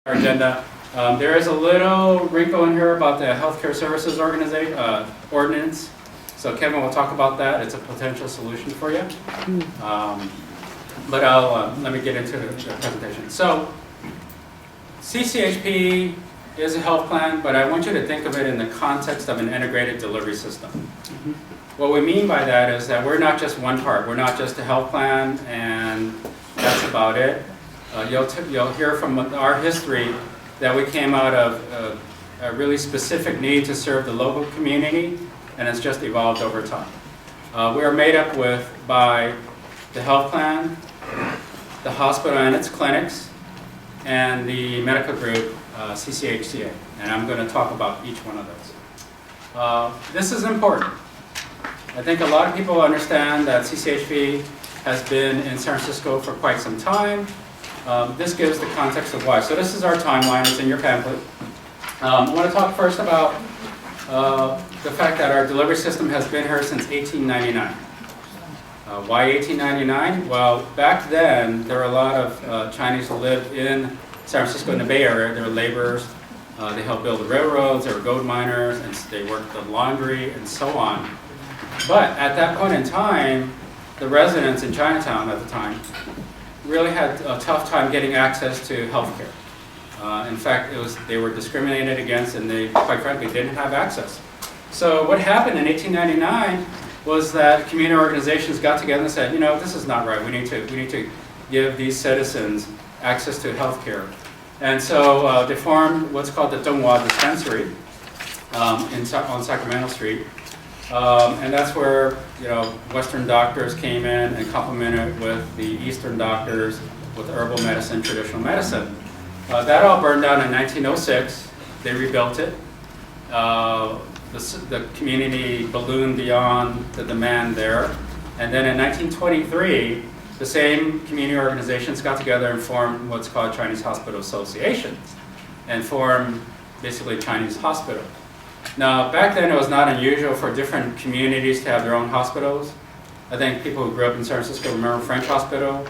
Our agenda. There is a little wrinkle in here about the healthcare services ordinance. So Kevin will talk about that. It's a potential solution for you. But let me get into the presentation. So CCHP is a health plan, but I want you to think of it in the context of an integrated delivery system. What we mean by that is that we're not just one part. We're not just a health plan and that's about it. You'll hear from our history that we came out of a really specific need to serve the local community, and it's just evolved over time. We are made up by the health plan, the hospital and its clinics, and the medical group, CCHCA, and I'm going to talk about each one of those. This is important. I think a lot of people understand that CCHP has been in San Francisco for quite some time. This gives the context of why. So this is our timeline. It's in your pamphlet. I want to talk first about the fact that our delivery system has been here since 1899. Why 1899? Well, back then, there were a lot of Chinese who lived in San Francisco in the Bay Area. They were laborers. They helped build the railroads. They were gold miners, and they worked the laundry, and so on. But at that point in time, the residents in Chinatown at the time really had a tough time getting access to health care. In fact, they were discriminated against, and they, quite frankly, didn't have access. So what happened in 1899 was that community organizations got together and said, you know, this is not right. We need to give these citizens access to health care. And so they formed what's called the Donghua Dispensary on Sacramento Street. And that's where, you know, Western doctors came in and complemented with the Eastern doctors with herbal medicine, traditional medicine. That all burned down in 1906. They rebuilt it. The community ballooned beyond the demand there. And then in 1923, the same community organizations got together and formed what's called Chinese Hospital Association and formed basically Chinese Hospital. Now, back then it was not unusual for different communities to have their own hospitals. I think people who grew up in San Francisco remember French Hospital.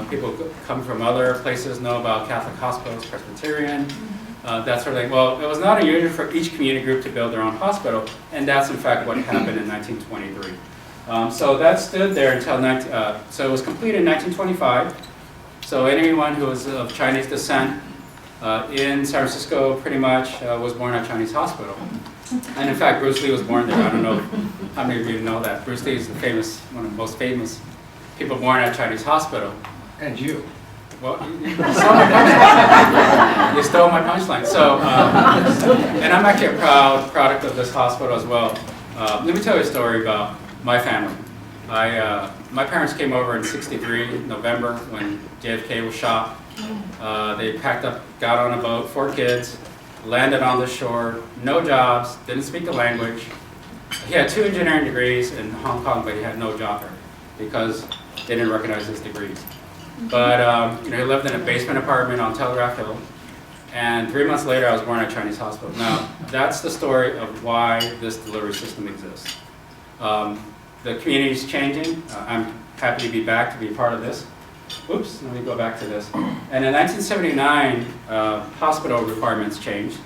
People who come from other places know about Catholic hospitals, Presbyterian, that sort of thing. Well, it was not unusual for each community group to build their own hospital, and that's in fact what happened in 1923. So that stood there until, so it was completed in 1925. So anyone who was of Chinese descent in San Francisco pretty much was born at Chinese Hospital. And in fact, Bruce Lee was born there. I don't know how many of you know that. Bruce Lee is one of the most famous people born at Chinese Hospital. And you. Well, you stole my punchline. You stole my punchline. So, and I'm actually a proud product of this hospital as well. Let me tell you a story about my family. My parents came over in '63, November, when JFK was shot. They packed up, got on a boat, 4 kids, landed on the shore, no jobs, didn't speak the language. He had 2 engineering degrees in Hong Kong, but he had no job there because they didn't recognize his degrees. But you know, he lived in a basement apartment on Telegraph Hill, and 3 months later I was born at Chinese Hospital. Now, that's the story of why this delivery system exists. The community is changing. I'm happy to be back to be part of this. Oops, let me go back to this. And in 1979, hospital requirements changed.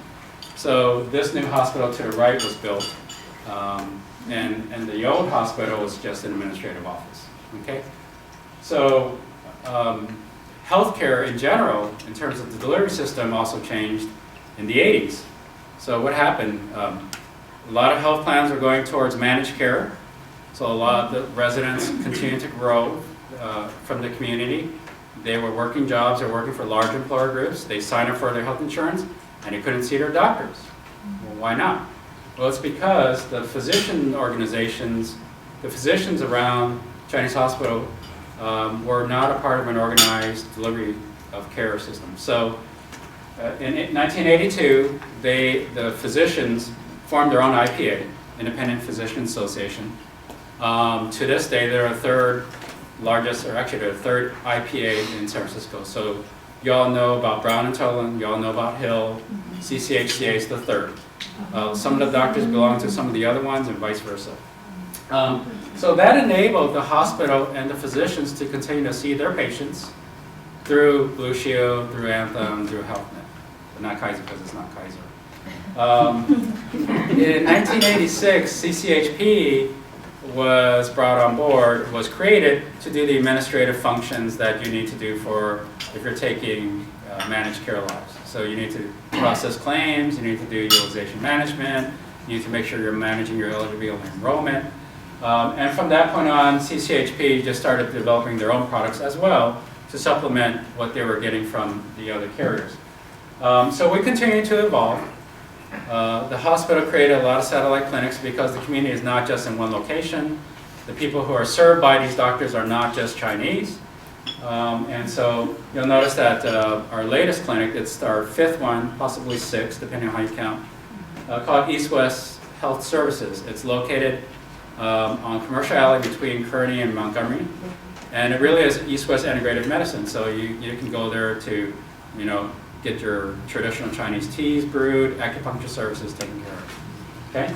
So this new hospital to the right was built, and the old hospital was just an administrative office. Okay, so healthcare in general, in terms of the delivery system, also changed in the 80s. So what happened? A lot of health plans were going towards managed care. So a lot of the residents continued to grow from the community. They were working jobs, they were working for large employer groups. They signed up for their health insurance, and they couldn't see their doctors. Well, why not? Well, it's because the physician organizations, the physicians around Chinese Hospital were not a part of an organized delivery of care system. So in 1982, the physicians formed their own IPA, Independent Physician Association. To this day, they're a third largest, or actually they're the third IPA in San Francisco. So you all know about Brown and Tolan, you all know about Hill, CCHCA is the third. Some of the doctors belong to some of the other ones and vice versa. So that enabled the hospital and the physicians to continue to see their patients through Blue Shield, through Anthem, through HealthNet, but not Kaiser because it's not Kaiser. In 1986, CCHP was brought on board, was created to do the administrative functions that you need to do for if you're taking managed care lives. So you need to process claims, you need to do utilization management, you need to make sure you're managing your eligibility enrollment. And from that point on, CCHP just started developing their own products as well to supplement what they were getting from the other carriers. So we continue to evolve. The hospital created a lot of satellite clinics because the community is not just in one location. The people who are served by these doctors are not just Chinese. And so you'll notice that our latest clinic, it's our 5th one, possibly 6th, depending on how you count, called East West Health Services. It's located on Commercial Alley between Kearney and Montgomery. And it really is East-West integrated medicine. So you can go there to, get your traditional Chinese teas brewed, acupuncture services taken care of. Okay?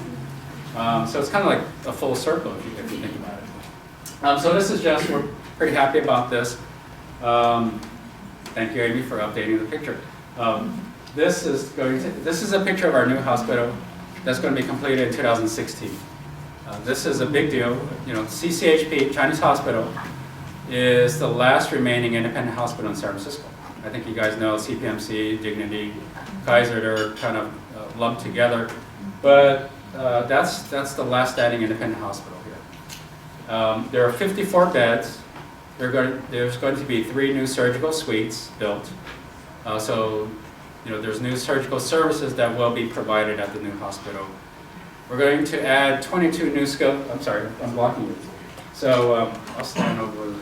So it's kind of like a full circle if you think about it. So this is just, we're pretty happy about this. Thank you, Amy, for updating the picture. This is a picture of our new hospital that's going to be completed in 2016. This is a big deal. CCHP, Chinese Hospital, is the last remaining independent hospital in San Francisco. I think you guys know CPMC, Dignity, Kaiser, they're kind of lumped together. But that's the last standing independent hospital here. There are 54 beds. There's going to be 3 new surgical suites built. So there's new surgical services that will be provided at the new hospital. We're going to add 22 new skilled, I'm sorry, I'm blocking you. So I'll stand over.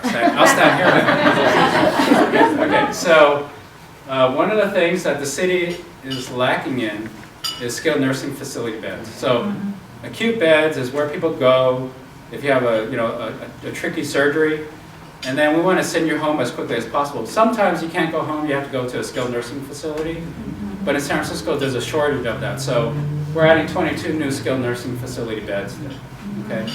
I'll stand here. Okay, so one of the things that the city is lacking in is skilled nursing facility beds. So acute beds is where people go if you have a tricky surgery, and then we want to send you home as quickly as possible. Sometimes you can't go home, you have to go to a skilled nursing facility, but in San Francisco there's a shortage of that. So we're adding 22 new skilled nursing facility beds there. Okay.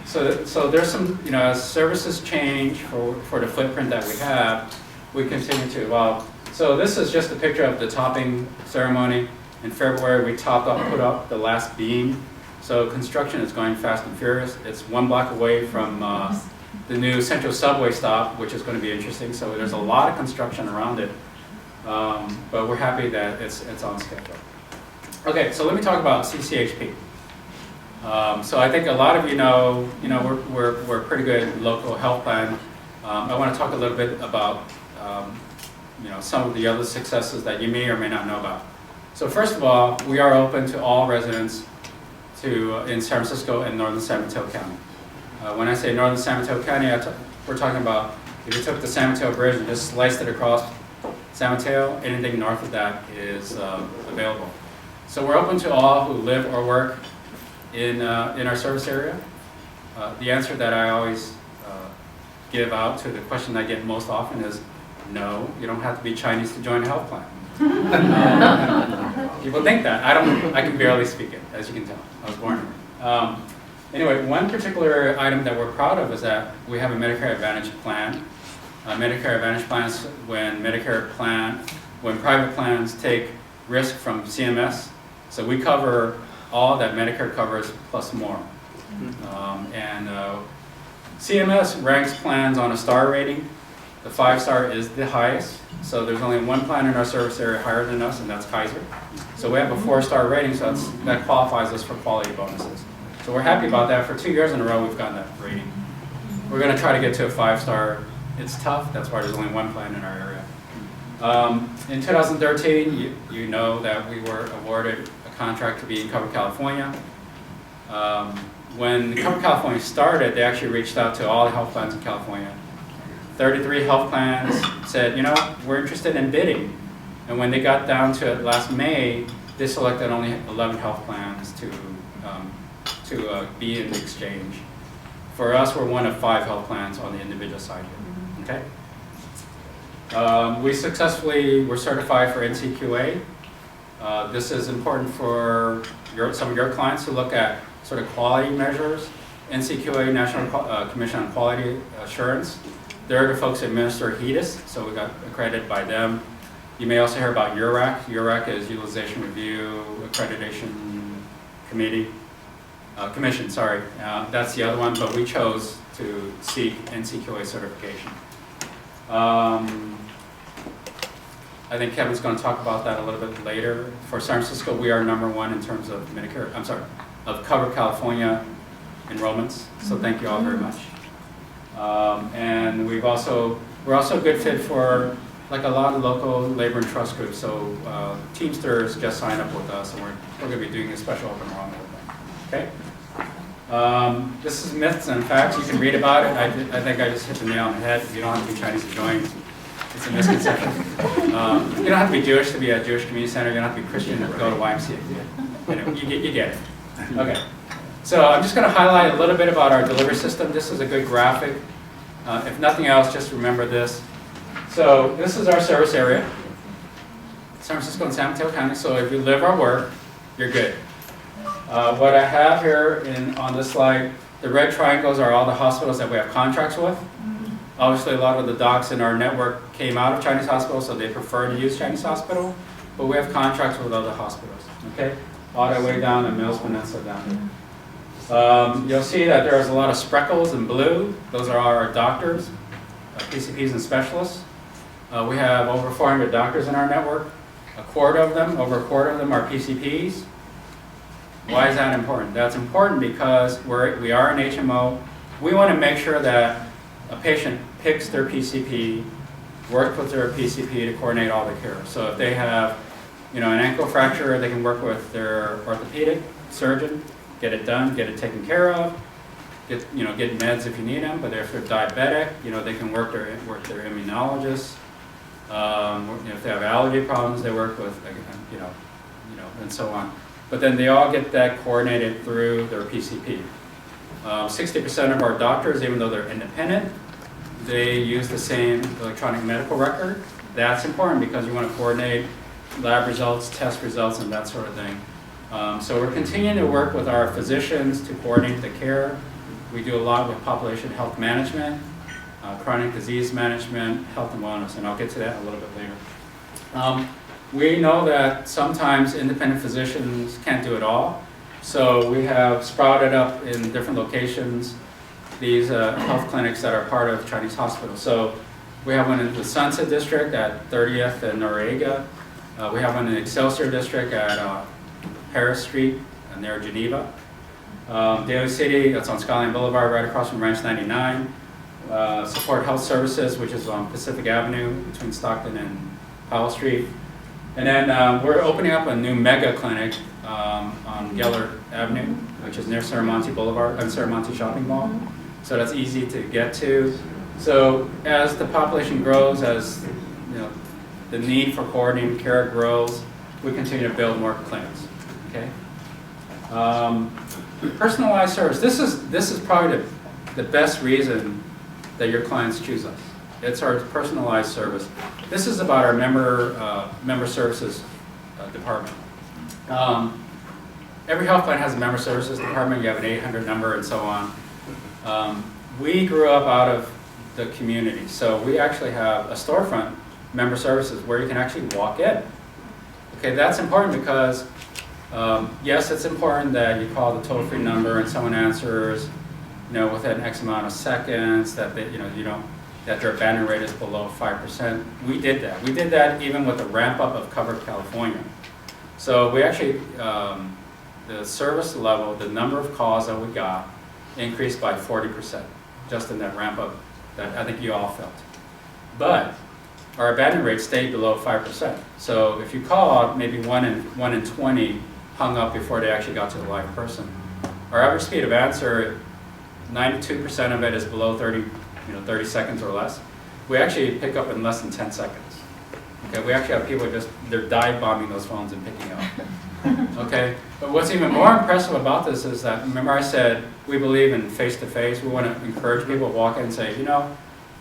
So there's some, as services change for the footprint that we have, we continue to evolve. So this is just a picture of the topping ceremony. In February, we topped up, put up the last beam. So construction is going fast and furious. It's 1 block away from the new Central Subway stop, which is going to be interesting. So there's a lot of construction around it, but we're happy that it's on schedule. Okay, so let me talk about CCHP. So I think a lot of you know, we're a pretty good local health plan. I want to talk a little bit about, some of the other successes that you may or may not know about. So first of all, we are open to all residents in San Francisco and northern San Mateo County. When I say northern San Mateo County, we're talking about if you took the San Mateo Bridge and just sliced it across San Mateo, anything north of that is available. So we're open to all who live or work in our service area. The answer that I always give out to the question I get most often is, no, you don't have to be Chinese to join a health plan. People think that. I can barely speak it, as you can tell. I was born here. Anyway, one particular item that we're proud of is that we have a Medicare Advantage plan. Medicare Advantage plans, when private plans take risk from CMS, so we cover all that Medicare covers plus more. And CMS ranks plans on a star rating. The 5-star is the highest, so there's only one plan in our service area higher than us, and that's Kaiser. So we have a 4-star rating, so that qualifies us for quality bonuses. So we're happy about that. For 2 years in a row, we've gotten that rating. We're going to try to get to a 5-star. It's tough. That's why there's only one plan in our area. In 2013, you know that we were awarded a contract to be in Cover California. When Cover California started, they actually reached out to all the health plans in California. 33 health plans said, we're interested in bidding. And when they got down to it last May, they selected only 11 health plans to be in the exchange. For us, we're one of 5 health plans on the individual side here. Okay. We're certified for NCQA. This is important for some of your clients to look at sort of quality measures. NCQA, National Commission on Quality Assurance. They're the folks that administer HEDIS, so we got accredited by them. You may also hear about URAC. URAC is Utilization Review Accreditation Commission, sorry. That's the other one, but we chose to seek NCQA certification. I think Kevin's going to talk about that a little bit later. For San Francisco, we are #1 in terms of Medicare, of covered California enrollments. So thank you all very much. And we're also a good fit for like a lot of local labor and trust groups. So Teamsters just signed up with us, and we're going to be doing a special open enrollment with them. Okay. This is myths and facts. You can read about it. I think I just hit the nail on the head. You don't have to be Chinese to join. It's a misconception. You don't have to be Jewish to be at Jewish Community Center. You don't have to be Christian to go to YMCA. You know, you get it. Okay. So I'm just going to highlight a little bit about our delivery system. This is a good graphic. If nothing else, just remember this. So this is our service area, San Francisco and San Mateo County. So if you live or work, you're good. What I have here on this slide, the red triangles are all the hospitals that we have contracts with. Obviously, a lot of the docs in our network came out of Chinese hospitals, so they prefer to use Chinese hospital. But we have contracts with other hospitals. Okay, all the way down to Mills Peninsula down here. You'll see that there's a lot of speckles in blue. Those are our doctors, PCPs and specialists. We have over 400 doctors in our network. Over a quarter of them are PCPs. Why is that important? That's important because we are an HMO. We want to make sure that a patient picks their PCP, works with their PCP to coordinate all the care. So if they have, an ankle fracture, they can work with their orthopedic surgeon, get it done, get it taken care of, get meds if you need them. But if they're diabetic, they can work their immunologist. If they have allergy problems, they work with, and so on. But then they all get that coordinated through their PCP. 60% of our doctors, even though they're independent, they use the same electronic medical record. That's important because you want to coordinate lab results, test results, and that sort of thing. So we're continuing to work with our physicians to coordinate the care. We do a lot with population health management, chronic disease management, health and wellness, and I'll get to that a little bit later. We know that sometimes independent physicians can't do it all. So we have sprouted up in different locations these health clinics that are part of Chinese hospitals. So we have one in the Sunset District at 30th and Noriega. We have one in the Excelsior District at Paris Street near Geneva. Daly City, that's on Skyline Boulevard right across from Ranch 99. Support Health Services, which is on Pacific Avenue between Stockton and Powell Street. And then we're opening up a new mega clinic on Gellert Avenue, which is near Serramonte Boulevard and Serramonte Shopping Mall. So that's easy to get to. So as the population grows, as the need for coordinated care grows, we continue to build more clinics. Okay. Personalized service. This is probably the best reason that your clients choose us. It's our personalized service. This is about our member services department. Every health plan has a member services department. You have an 800 number and so on. We grew up out of the community, so we actually have a storefront member services where you can actually walk in. Okay, that's important because yes, it's important that you call the toll-free number and someone answers, within X amount of seconds, that that their abandon rate is below 5%. We did that. We did that even with the ramp up of Covered California. So we actually, the service level, the number of calls that we got increased by 40% just in that ramp up that I think you all felt. But our abandon rate stayed below 5%. So if you called, maybe 1 in 20 hung up before they actually got to the live person. Our average speed of answer, 92% of it is below 30 seconds or less. We actually pick up in less than 10 seconds. Okay, we actually have people they're dive bombing those phones and picking up. Okay, but what's even more impressive about this is that, remember I said, we believe in face-to-face. We want to encourage people to walk in and say,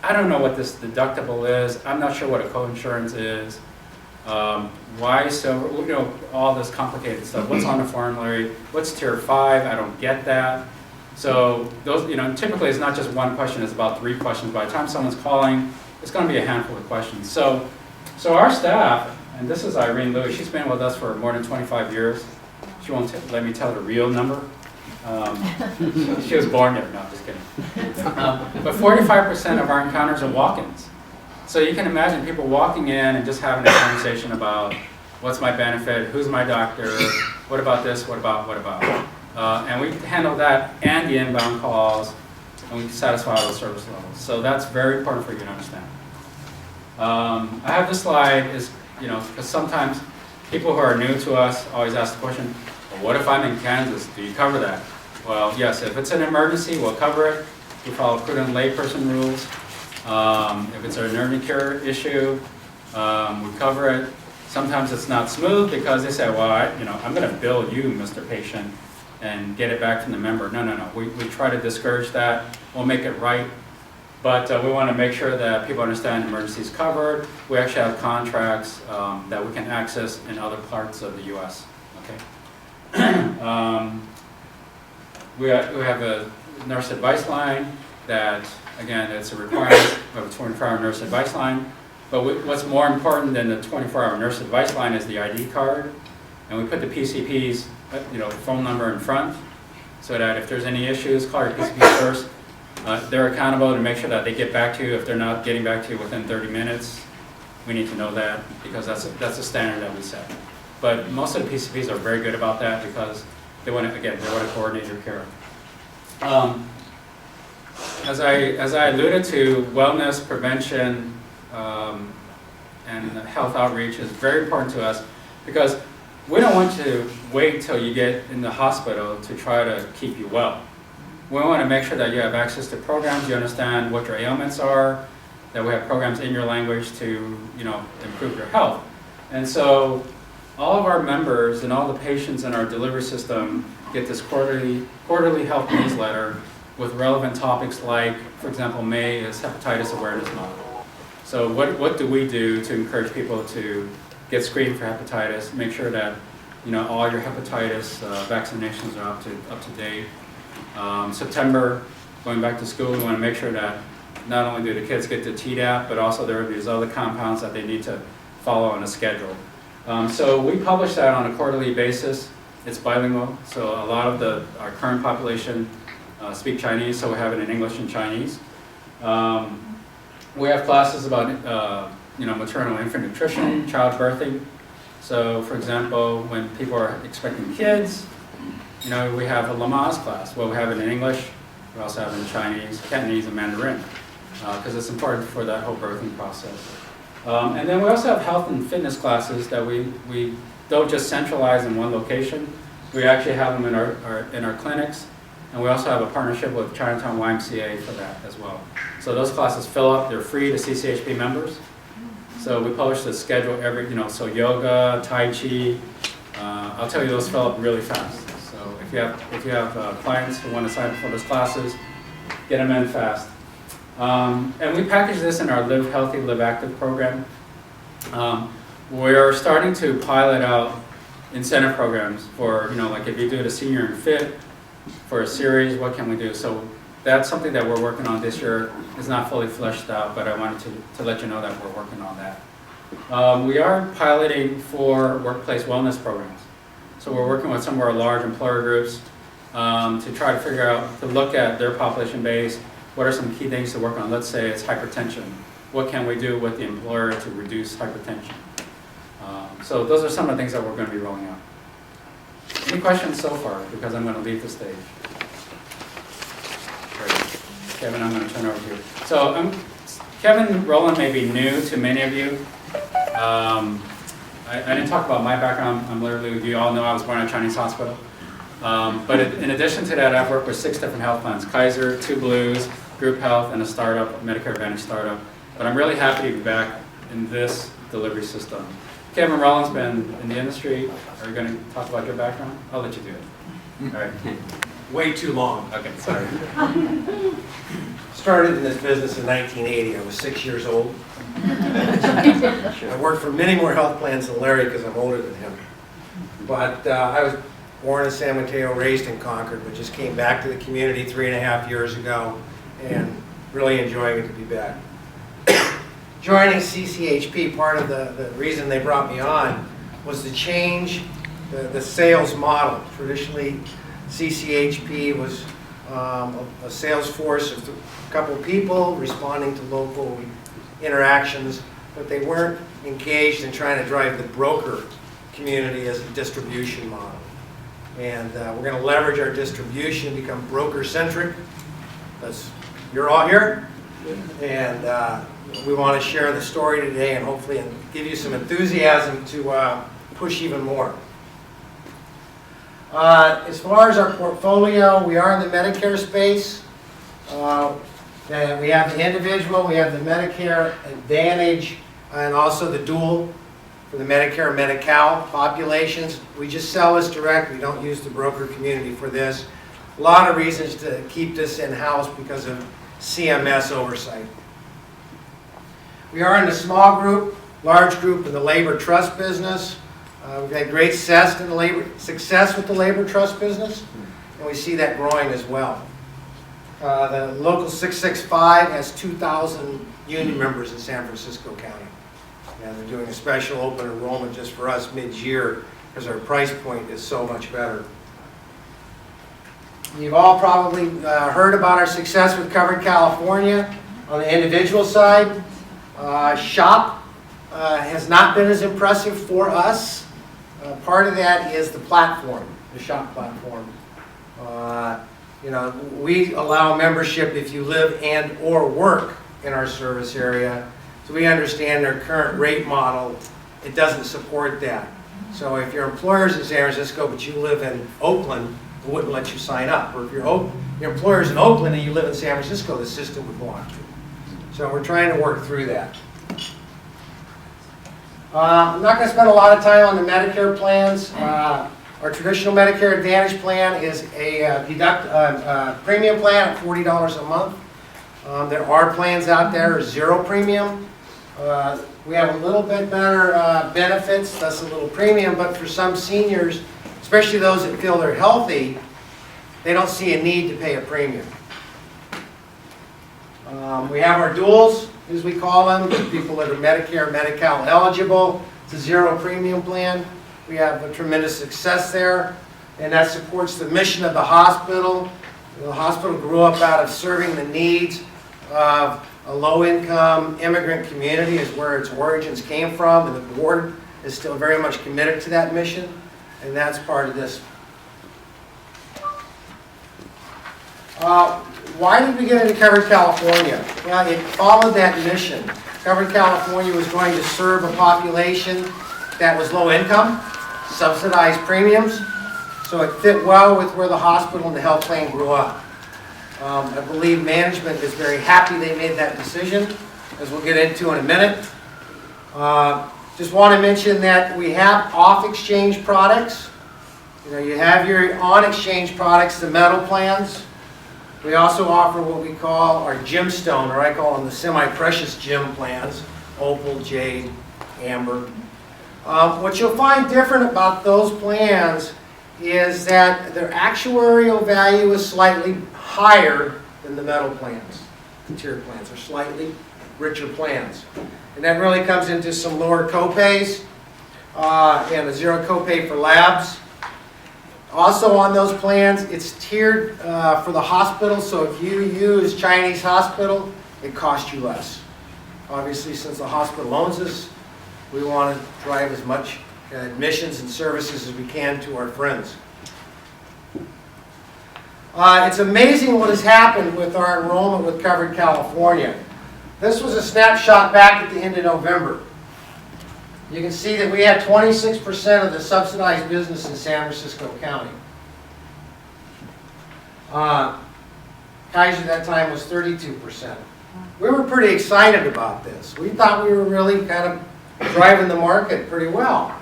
I don't know what this deductible is. I'm not sure what a co-insurance is. Why so, all this complicated stuff. What's on the formulary? What's tier 5? I don't get that. So those, typically it's not just one question, it's about 3 questions. By the time someone's calling, it's going to be a handful of questions. So our staff, and this is Irene Lewis, she's been with us for more than 25 years. She won't let me tell the real number. She was born there, no, I'm just kidding. But 45% of our encounters are walk-ins. So you can imagine people walking in and just having a conversation about what's my benefit, who's my doctor, what about this, what about. And we handle that and the inbound calls, and we satisfy all the service levels. So that's very important for you to understand. I have this slide, because sometimes people who are new to us always ask the question, well, what if I'm in Kansas? Do you cover that? Well, yes, if it's an emergency, we'll cover it. We follow prudent layperson rules. If it's an urgent care issue, we cover it. Sometimes it's not smooth because they say, well, I'm going to bill you, Mr. Patient, and get it back from the member. No. We try to discourage that. We'll make it right. But we want to make sure that people understand emergency is covered. We actually have contracts that we can access in other parts of the U.S. Okay. We have a nurse advice line that, again, it's a requirement. We have a 24-hour nurse advice line. But what's more important than the 24-hour nurse advice line is the ID card. And we put the PCP's phone number in front so that if there's any issues, call your PCP first. They're accountable to make sure that they get back to you. If they're not getting back to you within 30 minutes, we need to know that because that's a standard that we set. But most of the PCPs are very good about that because they want to coordinate your care. As I alluded to, wellness, prevention, and health outreach is very important to us because we don't want to wait till you get in the hospital to try to keep you well. We want to make sure that you have access to programs, you understand what your ailments are, that we have programs in your language to improve your health. And so all of our members and all the patients in our delivery system get this quarterly health newsletter with relevant topics like, for example, May is Hepatitis Awareness Month. So what do we do to encourage people to get screened for hepatitis, make sure that all your hepatitis vaccinations are up to date. September, going back to school, we want to make sure that not only do the kids get the Tdap, but also there are these other compounds that they need to follow on a schedule. So we publish that on a quarterly basis. It's bilingual, so a lot of our current population speak Chinese, so we have it in English and Chinese. We have classes about maternal infant nutrition, childbirthing. So for example, when people are expecting kids, we have a Lamaze class. Well, we have it in English, we also have it in Chinese, Cantonese, and Mandarin, because it's important for that whole birthing process. And then we also have health and fitness classes that we don't just centralize in one location. We actually have them in our clinics, and we also have a partnership with Chinatown YMCA for that as well. So those classes fill up, they're free to CCHP members. So we publish the schedule so yoga, Tai Chi, I'll tell you those fill up really fast. So if you have clients who want to sign up for those classes, get them in fast. And we package this in our Live Healthy, Live Active program. We're starting to pilot out incentive programs for, like if you do the Senior and Fit for a series, what can we do? So that's something that we're working on this year. It's not fully fleshed out, but I wanted to let you know that we're working on that. We are piloting for workplace wellness programs. So we're working with some of our large employer groups to try to look at their population base. What are some key things to work on? Let's say it's hypertension. What can we do with the employer to reduce hypertension? So those are some of the things that we're going to be rolling out. Any questions so far? Because I'm going to leave the stage. Great. Kevin, I'm going to turn over to you. So Kevin Rowland may be new to many of you. I didn't talk about my background. I'm literally, you all know I was born in a Chinese hospital. But in addition to that, I've worked with 6 different health plans: Kaiser, 2 Blues, Group Health, and a startup, Medicare Advantage startup. But I'm really happy to be back in this delivery system. Kevin Rowland's been in the industry. Are you going to talk about your background? I'll let you do it. All right. Way too long. Okay, sorry. Started in this business in 1980. I was 6 years old. I worked for many more health plans than Larry because I'm older than him. But I born in San Mateo, raised in Concord, but just came back to the community 3.5 years ago and really enjoying it to be back. Joining CCHP, part of the reason they brought me on was to change the sales model. Traditionally, CCHP was a sales force of a couple people responding to local interactions, but they weren't engaged in trying to drive the broker community as a distribution model. And we're going to leverage our distribution, become broker-centric, because you're all here. And we want to share the story today and hopefully give you some enthusiasm to push even more. As far as our portfolio, we are in the Medicare space. And we have the individual, we have the Medicare Advantage, and also the dual for the Medicare and Medi-Cal populations. We just sell this direct. We don't use the broker community for this. A lot of reasons to keep this in-house because of CMS oversight. We are in the small group, large group in the labor trust business. We've had great success with the labor trust business, and we see that growing as well. The local 665 has 2,000 union members in San Francisco County. And they're doing a special open enrollment just for us mid-year because our price point is so much better. You've all probably heard about our success with Covered California on the individual side. SHOP has not been as impressive for us. Part of that is the platform, the SHOP platform. You know, we allow membership if you live and or work in our service area. So we understand their current rate model, it doesn't support that. So if your employer's in San Francisco but you live in Oakland, it wouldn't let you sign up. Or if your employer's in Oakland and you live in San Francisco, the system would block you. So we're trying to work through that. I'm not going to spend a lot of time on the Medicare plans. Our traditional Medicare Advantage plan is a premium plan at $40 a month. There are plans out there, zero premium. We have a little bit better benefits, thus a little premium, but for some seniors, especially those that feel they're healthy, they don't see a need to pay a premium. We have our duals, as we call them, for people that are Medicare, Medi-Cal eligible. It's a zero premium plan. We have a tremendous success there, and that supports the mission of the hospital. The hospital grew up out of serving the needs of a low-income immigrant community, is where its origins came from, and the board is still very much committed to that mission, and that's part of this. Why did we get into Covered California? Well, it followed that mission. Covered California was going to serve a population that was low income, subsidized premiums, so it fit well with where the hospital and the health plan grew up. I believe management is very happy they made that decision, as we'll get into in a minute. Just want to mention that we have off-exchange products. You know, you have your on-exchange products, the metal plans. We also offer what we call our gemstone, or I call them the semi-precious gem plans, opal, jade, amber. What you'll find different about those plans is that their actuarial value is slightly higher than the metal plans. The tier plans are slightly richer plans. And that really comes into some lower copays and a zero copay for labs. Also on those plans, it's tiered for the hospital, so if you use Chinese hospital, it costs you less. Obviously, since the hospital owns us, we want to drive as much admissions and services as we can to our friends. It's amazing what has happened with our enrollment with Covered California. This was a snapshot back at the end of November. You can see that we had 26% of the subsidized business in San Francisco County. Kaiser at that time was 32%. We were pretty excited about this. We thought we were really kind of driving the market pretty well.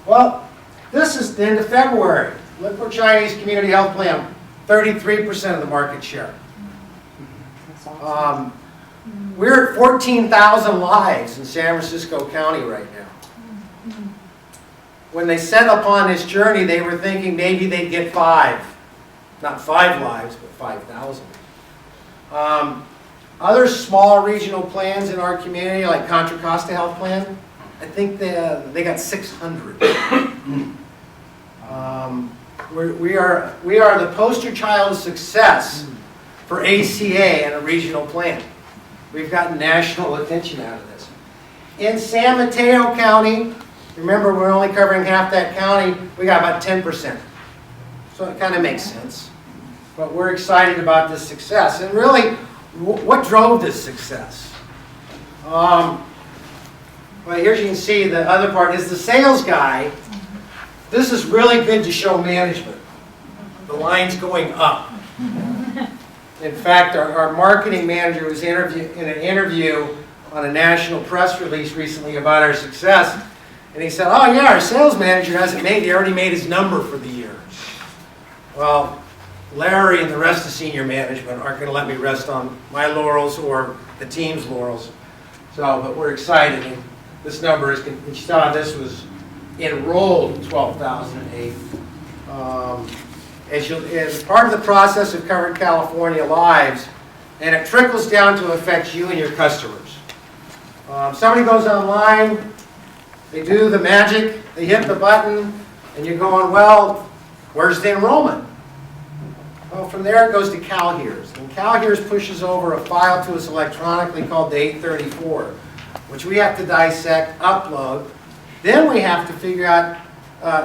Well, this is the end of February. Look for Chinese Community Health Plan, 33% of the market share. We're at 14,000 lives in San Francisco County right now. when they set upon this journey, they were thinking maybe they'd get 5. Not 5 lives, but 5,000. Other small regional plans in our community, like Contra Costa Health Plan, I think they got 600. We are the poster child of success for ACA and a regional plan. We've gotten national attention out of this. In San Mateo County, remember we're only covering half that county, we got about 10%. So it kind of makes sense. But we're excited about this success. And really, what drove this success? Well, here you can see the other part is the sales guy. This is really good to show management. The line's going up. In fact, our marketing manager was in an interview on a national press release recently about our success. And he said, oh yeah, our sales manager hasn't made, he already made his number for the year. Well, Larry and the rest of senior management aren't going to let me rest on my laurels or the team's laurels. So, but we're excited. And this number is, you saw this was enrolled 12,008. As part of the process of Covered California Lives, and it trickles down to affect you and your customers. Somebody goes online, they do the magic, they hit the button, and you're going, well, where's the enrollment? Well, from there it goes to CalHears. And CalHears pushes over a file to us electronically called the 834, which we have to dissect, upload. Then we have to figure out,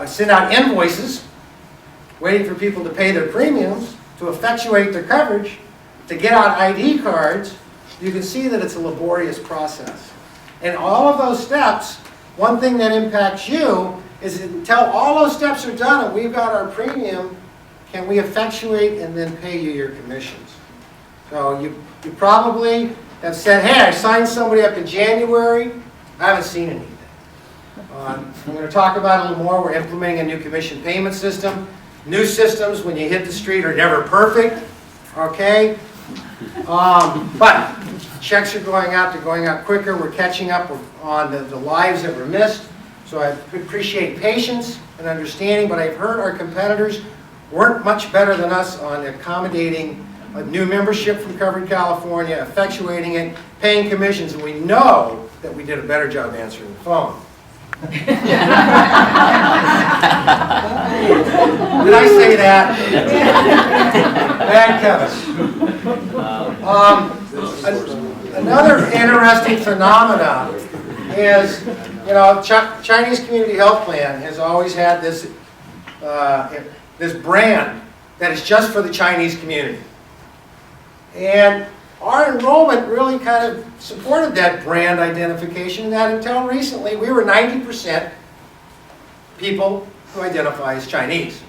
send out invoices, waiting for people to pay their premiums, to effectuate their coverage, to get out ID cards. You can see that it's a laborious process. And all of those steps, one thing that impacts you is until all those steps are done and we've got our premium, can we effectuate and then pay you your commissions? So you probably have said, hey, I signed somebody up in January, I haven't seen anything. I'm going to talk about it a little more. We're implementing a new commission payment system. New systems, when you hit the street, are never perfect, okay? But checks are going out, they're going out quicker. We're catching up on the lives that were missed. So I appreciate patience and understanding, but I've heard our competitors weren't much better than us on accommodating a new membership from Covered California, effectuating it, paying commissions, and we know that we did a better job answering the phone. Did I say that? Bad Kevin. Another interesting phenomena is, you know, Chinese Community Health Plan has always had this, this brand that is just for the Chinese community. And our enrollment really kind of supported that brand identification, that until recently we were 90% people who identify as Chinese.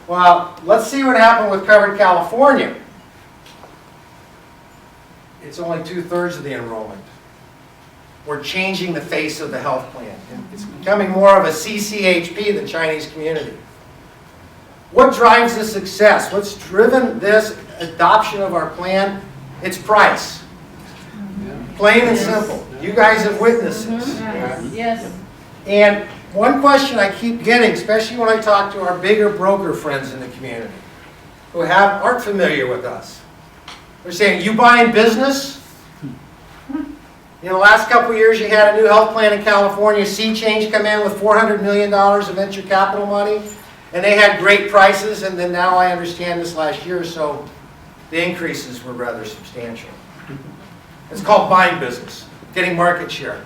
Well, let's see what happened with Covered California. It's only 2/3 of the enrollment. We're changing the face of the health plan. It's becoming more of a CCHP, the Chinese community. What drives this success? What's driven this adoption of our plan? It's price. Plain and simple. You guys have witnessed this. Yes. And one question I keep getting, especially when I talk to our bigger broker friends in the community who aren't familiar with us. They're saying, you buying business? In the last couple of years, you had a new health plan in California, C-Change come in with $400 million of venture capital money, and they had great prices, and then now I understand this last year or so, the increases were rather substantial. It's called buying business, getting market share.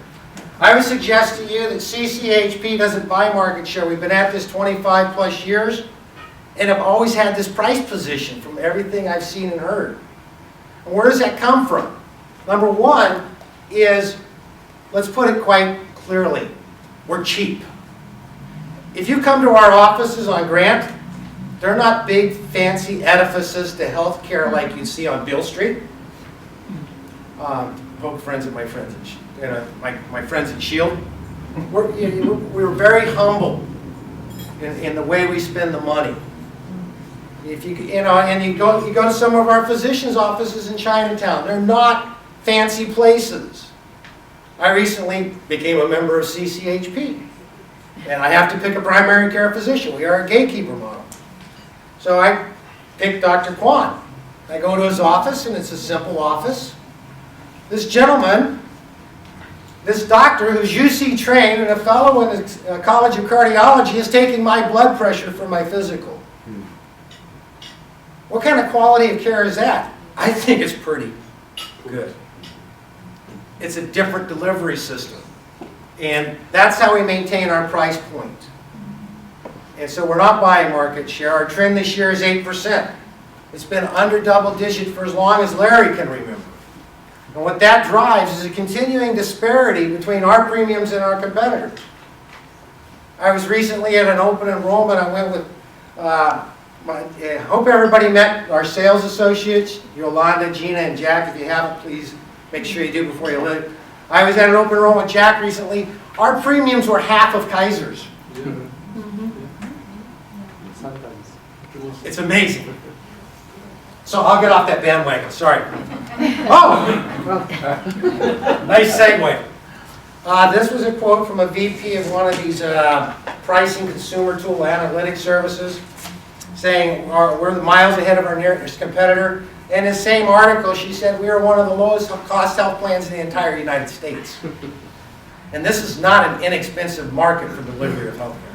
I would suggest to you that CCHP doesn't buy market share. We've been at this 25 plus years, and have always had this price position from everything I've seen and heard. And where does that come from? Number one is, let's put it quite clearly, we're cheap. If you come to our offices on Grant, they're not big fancy edifices to health care like you see on Beale Street. Poke friends at my friends, my friends at Shield. We're very humble in the way we spend the money. If you go to some of our physicians' offices in Chinatown, they're not fancy places. I recently became a member of CCHP. And I have to pick a primary care physician. We are a gatekeeper model. So I picked Dr. Kwan. I go to his office, and it's a simple office. This gentleman, this doctor who's UC trained and a fellow in the College of Cardiology, is taking my blood pressure for my physical. What kind of quality of care is that? I think it's pretty good. It's a different delivery system. And that's how we maintain our price point. And so we're not buying market share. Our trend this year is 8%. It's been under double digit for as long as Larry can remember. And what that drives is a continuing disparity between our premiums and our competitors. I was recently at an open enrollment. I went with, I hope everybody met our sales associates, Yolanda, Gina, and Jack. If you haven't, please make sure you do before you leave. I was at an open enrollment with Jack recently. Our premiums were half of Kaiser's. It's amazing. So I'll get off that bandwagon, sorry. Oh! Nice segue. This was a quote from a VP of one of these pricing consumer tool analytics services, saying we're the miles ahead of our nearest competitor. In the same article, she said we are one of the lowest cost health plans in the entire United States. And this is not an inexpensive market for delivery of health care.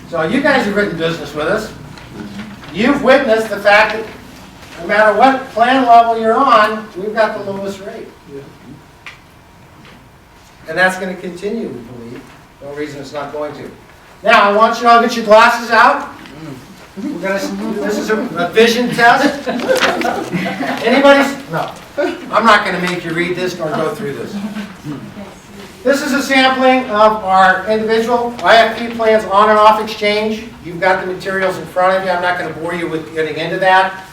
So you guys have written business with us. You've witnessed the fact that no matter what plan level you're on, we've got the lowest rate. And that's going to continue, we believe. No reason it's not going to. Now, I want you all to get your glasses out. This is a vision test. Anybody's? No. I'm not going to make you read this nor go through this. This is a sampling of our individual IFP plans on and off exchange. You've got the materials in front of you. I'm not going to bore you with getting into that.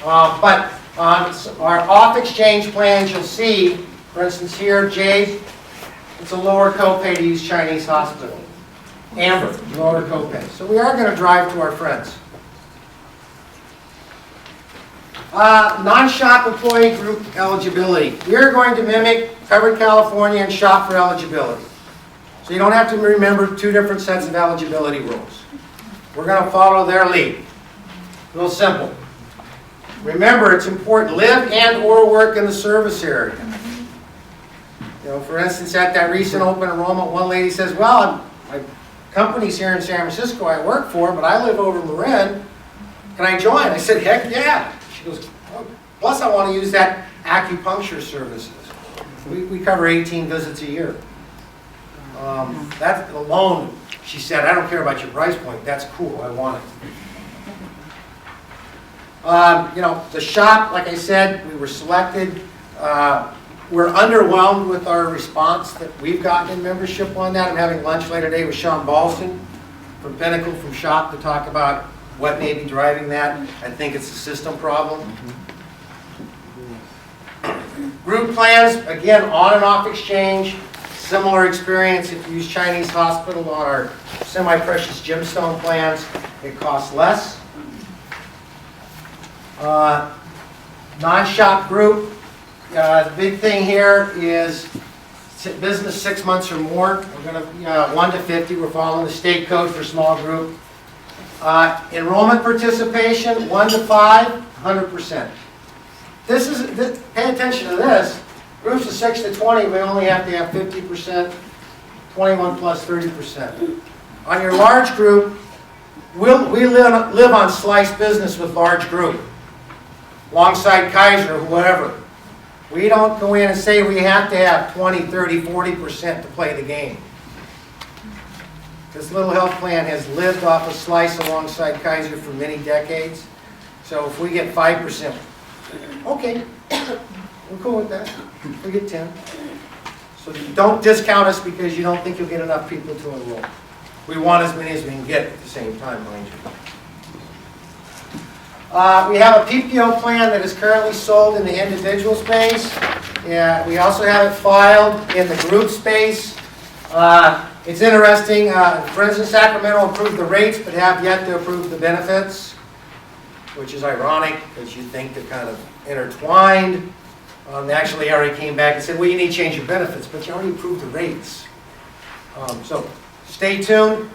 But on our off exchange plans, you'll see, for instance here, Jade, it's a lower copay to use Chinese hospital. Amber, lower copay. So we are going to drive to our friends. Non-shop employee group eligibility. We are going to mimic Covered California and shop for eligibility. So you don't have to remember two different sets of eligibility rules. We're going to follow their lead. Real simple. Remember, it's important, live and or work in the service area. You know, for instance, at that recent open enrollment, one lady says, well, my company's here in San Francisco I work for, but I live over in Marin. Can I join? I said, heck yeah. She goes, oh, plus I want to use that acupuncture services. We cover 18 visits a year. That alone, she said, I don't care about your price point. That's cool. I want it. You know, the shop, like I said, we were selected. We're underwhelmed with our response that we've gotten in membership on that. I'm having lunch later today with Sean Ballston from Pinnacle, from Shop, to talk about what may be driving that. I think it's a system problem. Group plans, again, on and off exchange. Similar experience if you use Chinese hospital on our semi-precious gemstone plans. It costs less. Non-shop group. The big thing here is business 6 months or more. We're going to 1 to 50. We're following the state code for small group. Enrollment participation 1 to 5, 100%. Pay attention to this. Groups of 6 to 20, we only have to have 50%. 21 plus 30%. On your large group, we live on slice business with large group, alongside Kaiser or whatever. We don't go in and say we have to have 20, 30, 40% to play the game. This little health plan has lived off a slice alongside Kaiser for many decades. So if we get 5%, okay, we're cool with that. We get 10. So don't discount us because you don't think you'll get enough people to enroll. We want as many as we can get at the same time, mind you. We have a PPO plan that is currently sold in the individual space. Yeah, we also have it filed in the group space. It's interesting, Friends in Sacramento approved the rates but have yet to approve the benefits, which is ironic because you think they're kind of intertwined. Actually, I already came back and said, well, you need to change your benefits, but you already approved the rates. So stay tuned.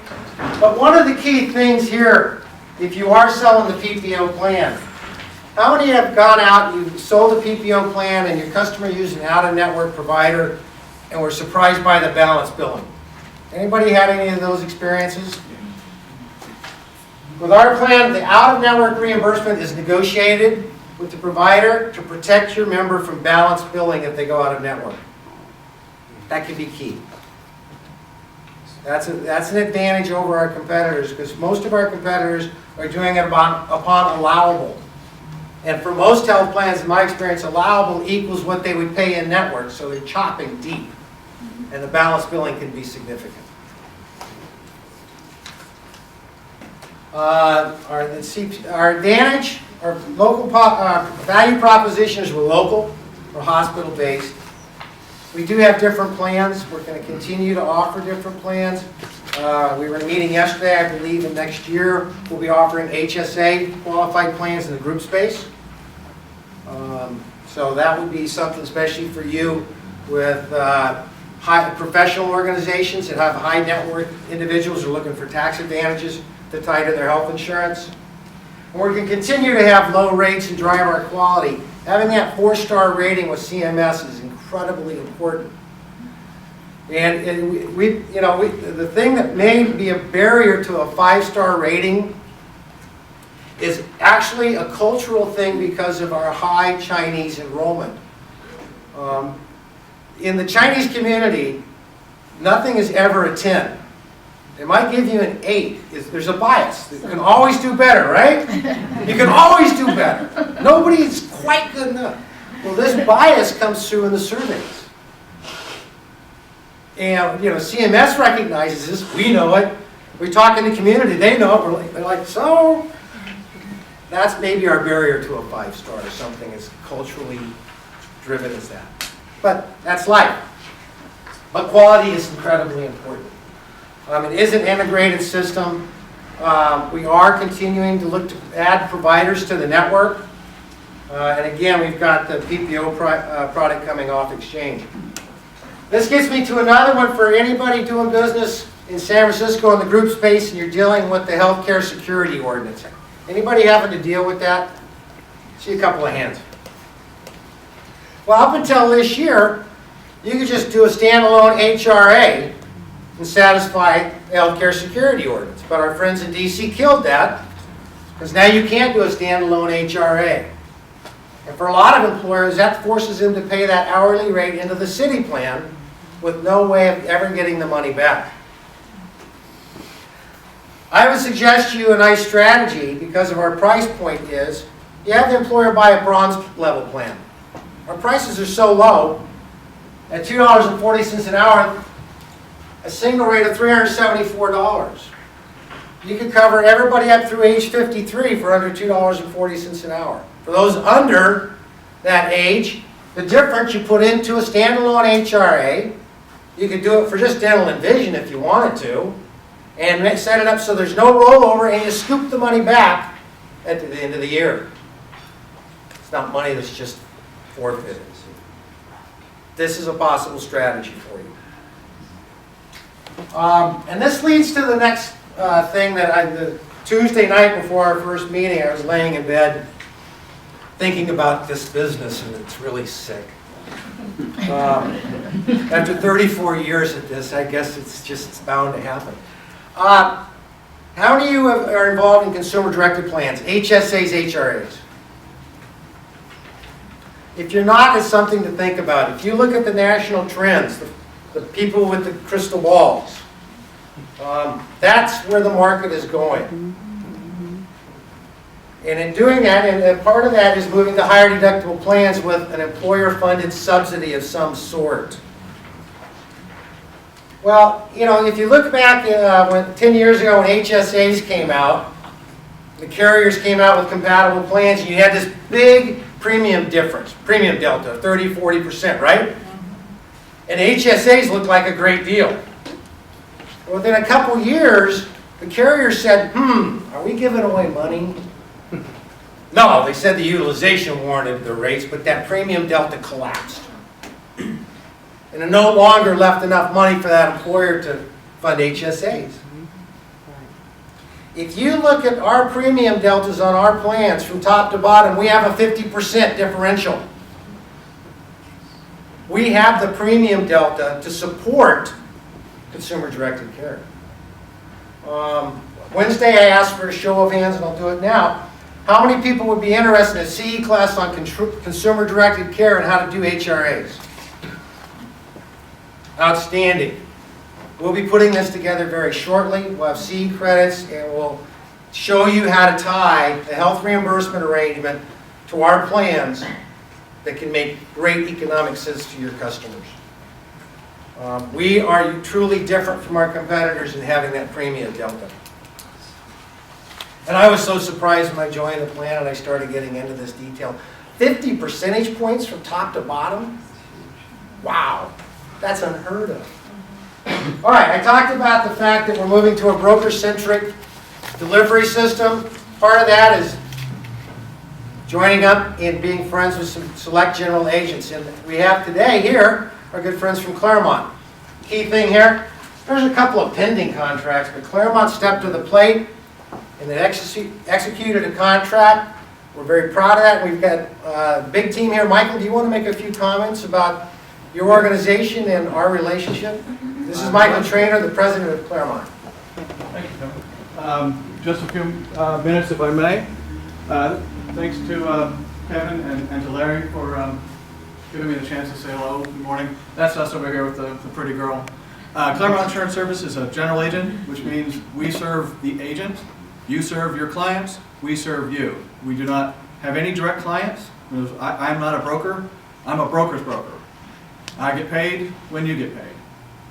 But one of the key things here, if you are selling the PPO plan, how many have gone out, you sold a PPO plan, and your customer used an out-of-network provider and were surprised by the balance billing? Anybody had any of those experiences? With our plan, the out-of-network reimbursement is negotiated with the provider to protect your member from balance billing if they go out of network. That could be key. That's an advantage over our competitors, because most of our competitors are doing it upon allowable. And for most health plans, in my experience, allowable equals what they would pay in network, so they're chopping deep. And the balance billing can be significant. Our advantage, our local value propositions were local or hospital-based. We do have different plans. We're going to continue to offer different plans. We were in a meeting yesterday, I believe, and next year we'll be offering HSA qualified plans in the group space. So that would be something especially for you with high professional organizations that have high net worth individuals who are looking for tax advantages to tie to their health insurance. And we're going to continue to have low rates and drive our quality. Having that 4-star rating with CMS is incredibly important. And the thing that may be a barrier to a 5-star rating is actually a cultural thing because of our high Chinese enrollment. In the Chinese community, nothing is ever a 10. They might give you an 8. There's a bias. You can always do better, right? You can always do better. Nobody is quite good enough. Well, this bias comes through in the surveys. And, CMS recognizes this. We know it. We talk in the community. They know it. They're like, so that's maybe our barrier to a 5-star or something as culturally driven as that. But that's life. But quality is incredibly important. It is an integrated system. We are continuing to look to add providers to the network. And again, we've got the PPO product coming off exchange. This gets me to another one for anybody doing business in San Francisco in the group space and you're dealing with the healthcare security ordinance. Anybody having to deal with that? See a couple of hands. Well, up until this year, you could just do a standalone HRA and satisfy the healthcare security ordinance. But our friends in DC killed that, because now you can't do a standalone HRA. And for a lot of employers, that forces them to pay that hourly rate into the city plan with no way of ever getting the money back. I would suggest to you a nice strategy, because of our price point, is you have the employer buy a bronze level plan. Our prices are so low, at $2.40 an hour, a single rate of $374. You could cover everybody up through age 53 for under $2.40 an hour. For those under that age, the difference you put into a standalone HRA, you could do it for just dental and vision if you wanted to, and set it up so there's no rollover and you scoop the money back at the end of the year. It's not money that's just forfeited. This is a possible strategy for you. And this leads to the next thing that the Tuesday night before our first meeting, I was laying in bed thinking about this business, and it's really sick. After 34 years at this, I guess it's bound to happen. How many of you are involved in consumer-directed plans, HSAs, HRAs? If you're not, it's something to think about. If you look at the national trends, the people with the crystal balls, that's where the market is going. And in doing that, and part of that is moving to higher deductible plans with an employer-funded subsidy of some sort. Well, if you look back 10 years ago when HSAs came out, the carriers came out with compatible plans, and you had this big premium difference, premium delta, 30, 40%, right? And HSAs looked like a great deal. Within a couple years, the carrier said, are we giving away money? No, they said the utilization warranted the rates, but that premium delta collapsed. And it no longer left enough money for that employer to fund HSAs. If you look at our premium deltas on our plans from top to bottom, we have a 50% differential. We have the premium delta to support consumer-directed care. Wednesday I asked for a show of hands, and I'll do it now. How many people would be interested in a CE class on consumer-directed care and how to do HRAs? Outstanding. We'll be putting this together very shortly. We'll have CE credits, and we'll show you how to tie the health reimbursement arrangement to our plans that can make great economic sense to your customers. We are truly different from our competitors in having that premium delta. And I was so surprised when I joined the plan and I started getting into this detail. 50 percentage points from top to bottom? Wow, that's unheard of. All right, I talked about the fact that we're moving to a broker-centric delivery system. Part of that is joining up and being friends with some select general agents. And we have today here our good friends from Claremont. Key thing here, there's a couple of pending contracts, but Claremont stepped to the plate and they executed a contract. We're very proud of that. We've got a big team here. Michael, do you want to make a few comments about your organization and our relationship? This is Michael Traynor, the president of Claremont. Thank you, Kevin. Just a few minutes, if I may. Thanks to Kevin and to Larry for giving me the chance to say hello. Good morning. That's us over here with the pretty girl. Claremont Insurance Service is a general agent, which means we serve the agent, you serve your clients, we serve you. We do not have any direct clients. I'm not a broker. I'm a broker's broker. I get paid when you get paid.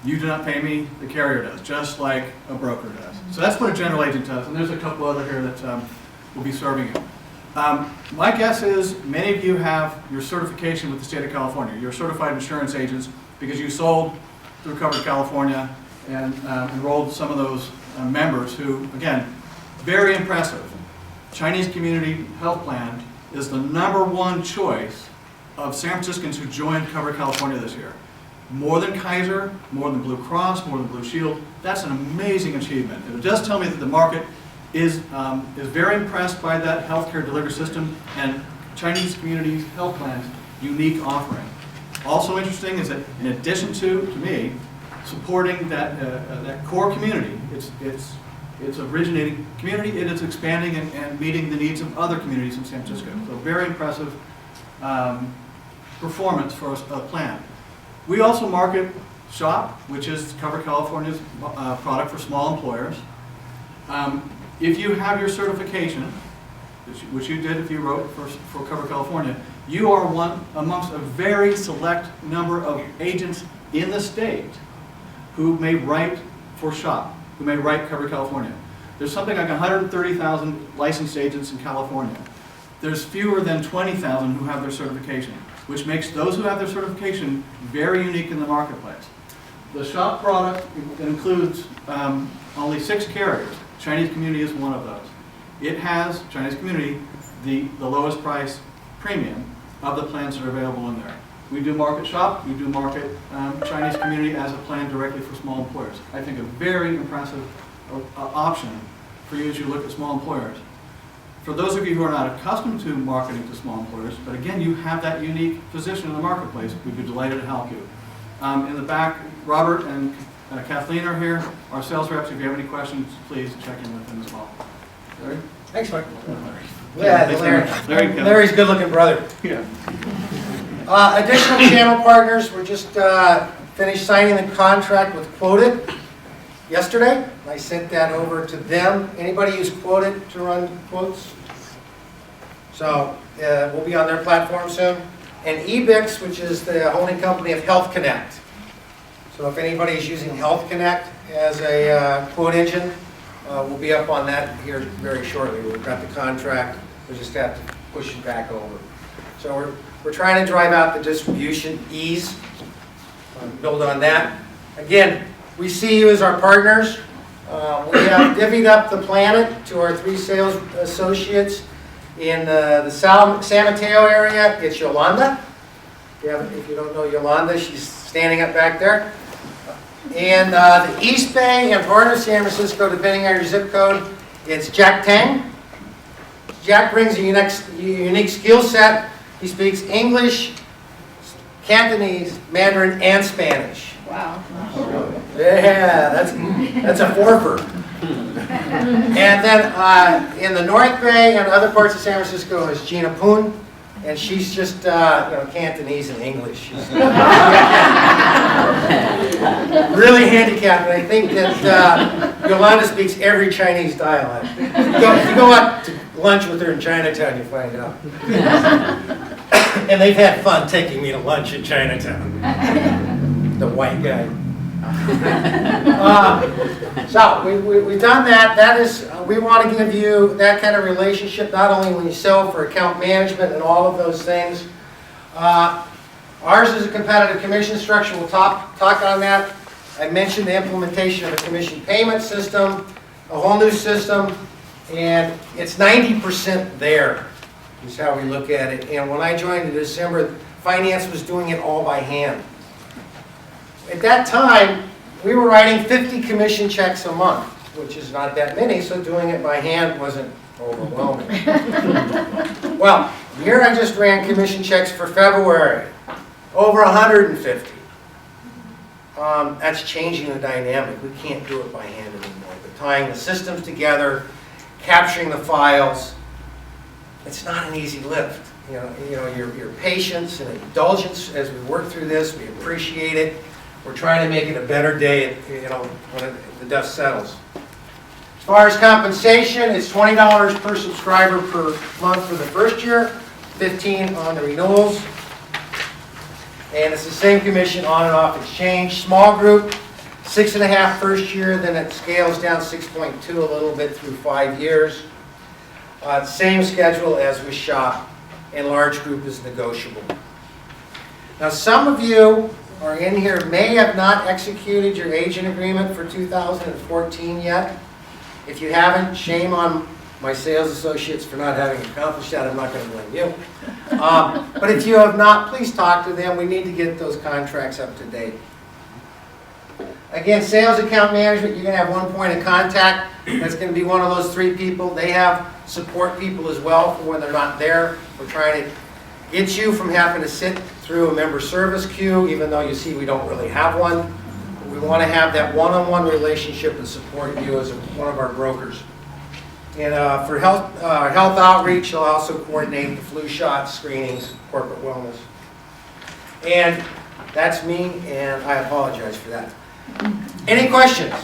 You do not pay me, the carrier does, just like a broker does. So that's what a general agent does, and there's a couple other here that will be serving you. My guess is many of you have your certification with the state of California. You're certified insurance agents because you sold through Covered California and enrolled some of those members who, again, very impressive. Chinese Community Health Plan is the #1 choice of San Franciscans who joined Covered California this year. More than Kaiser, more than Blue Cross, more than Blue Shield. That's an amazing achievement. It does tell me that the market is very impressed by that healthcare delivery system and Chinese Community Health Plan's unique offering. Also interesting is that in addition to me, supporting that core community, it's originating community, it is expanding and meeting the needs of other communities in San Francisco. So very impressive performance for a plan. We also market SHOP, which is Covered California's product for small employers. If you have your certification, which you did if you wrote for Covered California, you are one amongst a very select number of agents in the state who may write for SHOP, who may write Covered California. There's something like 130,000 licensed agents in California. There's fewer than 20,000 who have their certification, which makes those who have their certification very unique in the marketplace. The SHOP product includes only 6 carriers. Chinese Community is one of those. It has, Chinese Community, the lowest price premium of the plans that are available in there. We do market SHOP, we do market Chinese Community as a plan directly for small employers. I think a very impressive option for you as you look at small employers. For those of you who are not accustomed to marketing to small employers, but again, you have that unique position in the marketplace, we'd be delighted to help you. In the back, Robert and Kathleen are here, our sales reps. If you have any questions, please check in with them as well. Larry? Thanks, Mike. Yeah, Larry's good-looking brother. Yeah. Additional channel partners, we're just finished signing the contract with Quoted yesterday. I sent that over to them. Anybody use Quoted to run quotes? So we'll be on their platform soon. And eBix, which is the holding company of Health Connect. So if anybody is using Health Connect as a quote engine, we'll be up on that here very shortly. We've got the contract. We just have to push it back over. So we're trying to drive out the distribution ease, build on that. Again, we see you as our partners. We have divvied up the planet to our 3 sales associates. In the San Mateo area, it's Yolanda. If you don't know Yolanda, she's standing up back there. And the East Bay and part of San Francisco, depending on your zip code, it's Jack Tang. Jack brings a unique skill set. He speaks English, Cantonese, Mandarin, and Spanish. Wow. Yeah, that's a forfer. And then in the North Bay and other parts of San Francisco is Gina Poon, and she's just Cantonese and English. She's really handicapped, and I think that Yolanda speaks every Chinese dialect. You go out to lunch with her in Chinatown, you find out. And they've had fun taking me to lunch in Chinatown. The white guy. So we've done that. That is, we want to give you that kind of relationship, not only when you sell for account management and all of those things. Ours is a competitive commission structure. We'll talk on that. I mentioned the implementation of a commission payment system, a whole new system, and it's 90% there, is how we look at it. And when I joined in December, finance was doing it all by hand. At that time, we were writing 50 commission checks a month, which is not that many, so doing it by hand wasn't overwhelming. Well, here I just ran commission checks for February, over 150. That's changing the dynamic. We can't do it by hand anymore. But tying the systems together, capturing the files, it's not an easy lift. You know, your patience and indulgence as we work through this, we appreciate it. We're trying to make it a better day, when the dust settles. As far as compensation, it's $20 per subscriber per month for the first year, $15 on the renewals. And it's the same commission on and off exchange. Small group, 6.5 first year, then it scales down 6.2 a little bit through 5 years. Same schedule as with shop, and large group is negotiable. Now some of you are in here may have not executed your agent agreement for 2014 yet. If you haven't, shame on my sales associates for not having accomplished that. I'm not going to blame you. But if you have not, please talk to them. We need to get those contracts up to date. Again, sales account management, you're going to have one point of contact. That's going to be one of those 3 people. They have support people as well for when they're not there. We're trying to get you from having to sit through a member service queue, even though you see we don't really have one. We want to have that one-on-one relationship and support you as one of our brokers. And for health outreach, you'll also coordinate the flu shots, screenings, corporate wellness. And that's me, and I apologize for that. Any questions?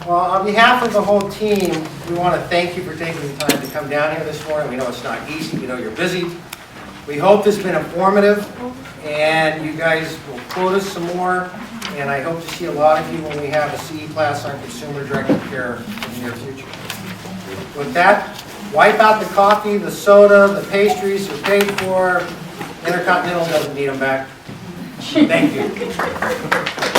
Well, on behalf of the whole team, we want to thank you for taking the time to come down here this morning. We know it's not easy. We know you're busy. We hope it's been informative, and you guys will quote us some more. And I hope to see a lot of you when we have a CE class on consumer-directed care in the near future. With that, wipe out the coffee, the soda, the pastries are paid for. Intercontinental doesn't need them back. Thank you.